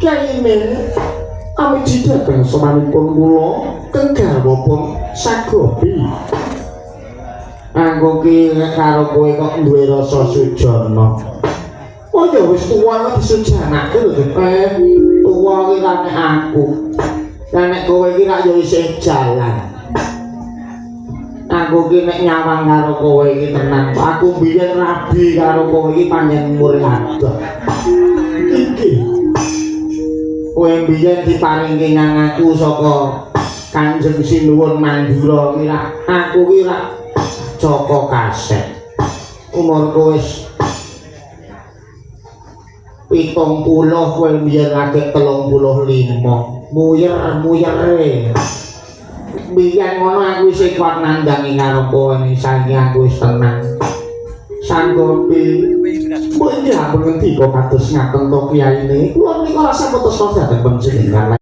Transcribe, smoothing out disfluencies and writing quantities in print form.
kaine amiji dhateng samanipun kula kang garwa pun sagopi. Aku ki karo kowe kok duwe rasa sujana. Oh ya wis tuwa disujanake lho, tuwa ki nek aku. Lah nek kowe iki rak yo isih jalan. Aku ki nek nyawang karo kowe iki tenan. Aku biyen rabi karo kowe iki panjen umur adoh. Iki kowe biyen diparingke nang aku saka Kanjeng Sinuwun Mandura ki rak aku ki rak Joko Kasek. Umurku wis 70 kowe biyen lagi 35. Muyer-muyere. Biyen ngono aku isih kuat nandhangi karo kowe saiki aku wis tenang. Sanggopi. Mbok iki ampun ngendika kados ngaten to kiyaine. Kula menika rasa putus dhateng panjenengan.